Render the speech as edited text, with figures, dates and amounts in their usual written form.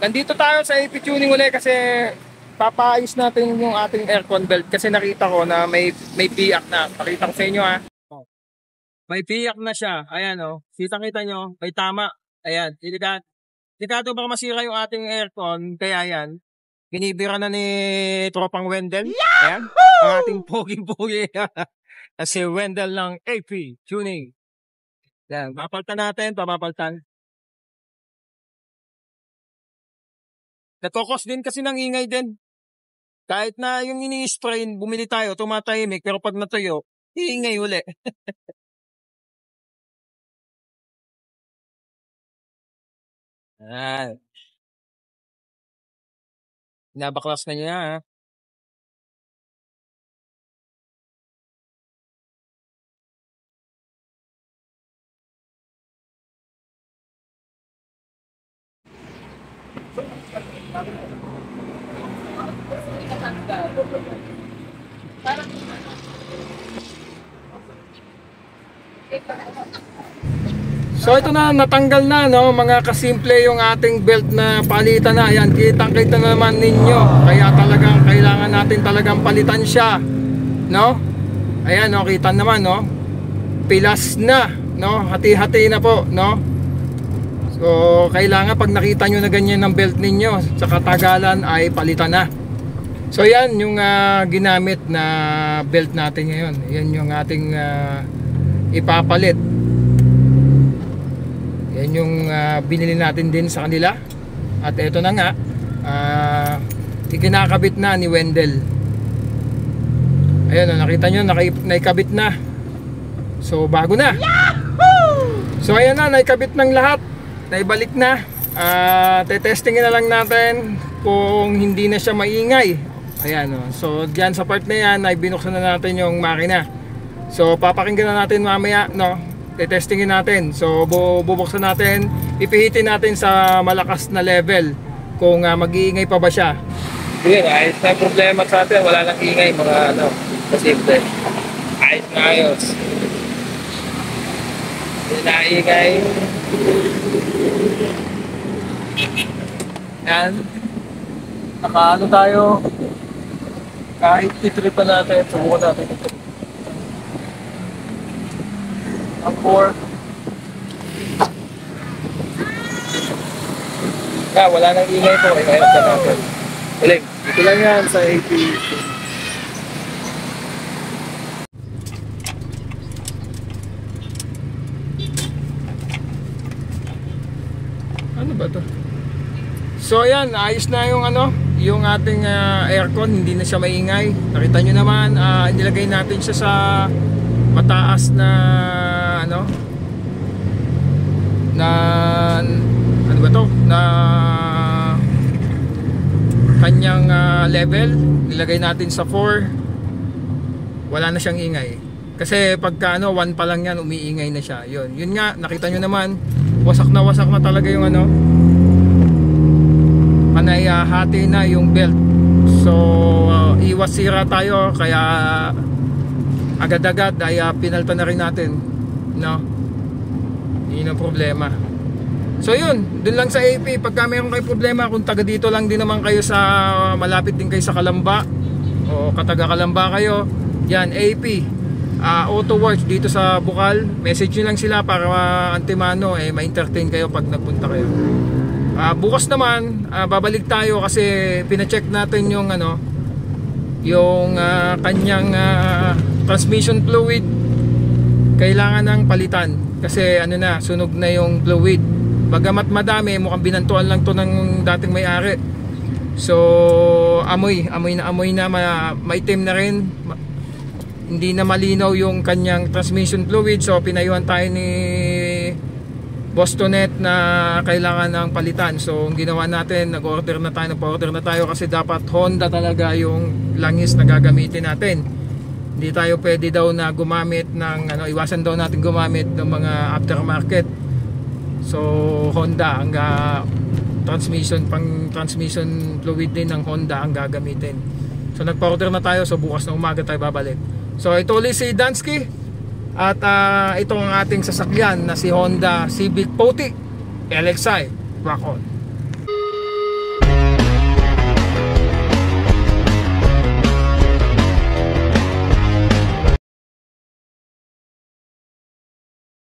Nandito tayo sa AP Tuning ulit kasi papaayos natin yung ating aircon belt kasi nakita ko na may biyak na. Pakita ko sa inyo ha. Oh. May biyak na siya. Ayan oh. Kita nyo, may tama. Ayan, delikado baka masira yung ating aircon. Kaya yan, binibira na ni Tropang Wendell. Ayan, ang ating pogi-pogi. Si Wendell ng AP Tuning. Ayan, papaltan natin, papapaltan. Nagkokos din kasi ng ingay din. Kahit na yung ini-spray, bumili tayo, tumatahimik, pero pag natuyo, iingay uli. Ayan. Nabaklas na niya ha. So ito na, natanggal na no, mga kasimple yung ating belt na palitan na. Ayan, kitang-kita naman ninyo. Kaya talagang kailangan natin talagang palitan siya, no? Ayan, no, kita naman, no? Pilas na, no? Hati-hati na po, no? So kailangan pag nakita nyo na ganyan ng belt ninyo, sa katagalan ay palitan na. So yan yung ginamit na belt natin ngayon. Yan yung ating ipapalit. Yan yung binili natin din sa kanila. At ito na nga, ikinakabit na ni Wendell. Ayun, nakita nyo, naikabit na. So bago na. So ayan na, naikabit ng lahat. Naibalik na. Testingin na lang natin kung hindi na siya maingay. Ayan, so dyan sa part na yan ay binuksan na natin yung makina. So papakinggan na natin mamaya, no? Testingin natin. So bubuksan natin, ipihitin natin sa malakas na level kung mag-iingay pa ba siya. Yun, ayos na problema sa atin. Wala nang ingay, mga ano, pasimple. Ayos na ayos. Hindi na ingay. Yan. Nakaano tayo. Kahit itripan natin, subukan natin ito. Ang 4. Wala nang ingay po. Kaya na natin. Uling, ito lang yan sa AP. Ano ba to? So ayan, ayos na yung ano, yung ating aircon, hindi na siya maingay. Nakita nyo naman, nilagay natin siya sa mataas na ano ba to, na kanyang level. Nilagay natin sa 4. Wala na siyang ingay kasi pagka ano 1 pa lang yan, umiingay na siya. Yun nga, nakita nyo naman, wasak na talaga yung ano, panay hati na yung belt. So iwas sira tayo, kaya agad-agad ay pinalta na rin natin, no? Yun ang problema. So yun, dun lang sa AP. Pagka mayroon kayo problema, kung taga dito lang din naman kayo sa malapit din kayo sa Kalamba o kataga Kalamba kayo, yan, AP Auto Works dito sa Bukal. Message nyo lang sila para antimano ma-entertain kayo pag nagpunta kayo. Bukas naman babalik tayo kasi pina-check natin yung ano, yung kanyang transmission fluid. Kailangan ng palitan kasi ano na, sunog na yung fluid. Bagamat madami, mukhang binantuan lang to ng dating may-ari. So amoy na maitim na rin. Hindi na malinaw yung kanyang transmission fluid. So pinayuhan tayo ni Bostonet na kailangan ng palitan. So ang ginawa natin, nag-order na tayo kasi dapat Honda talaga yung langis na gagamitin natin. Hindi tayo pwede daw na gumamit ng ano, iwasan daw natin gumamit ng mga aftermarket. So Honda ang transmission fluid din ng Honda ang gagamitin. So nagpa-order na tayo, so bukas na umaga tayo babalik. So ito ulit si Dansky. At ito ang ating sasakyan na si Honda Civic Puti LXi. Rock on.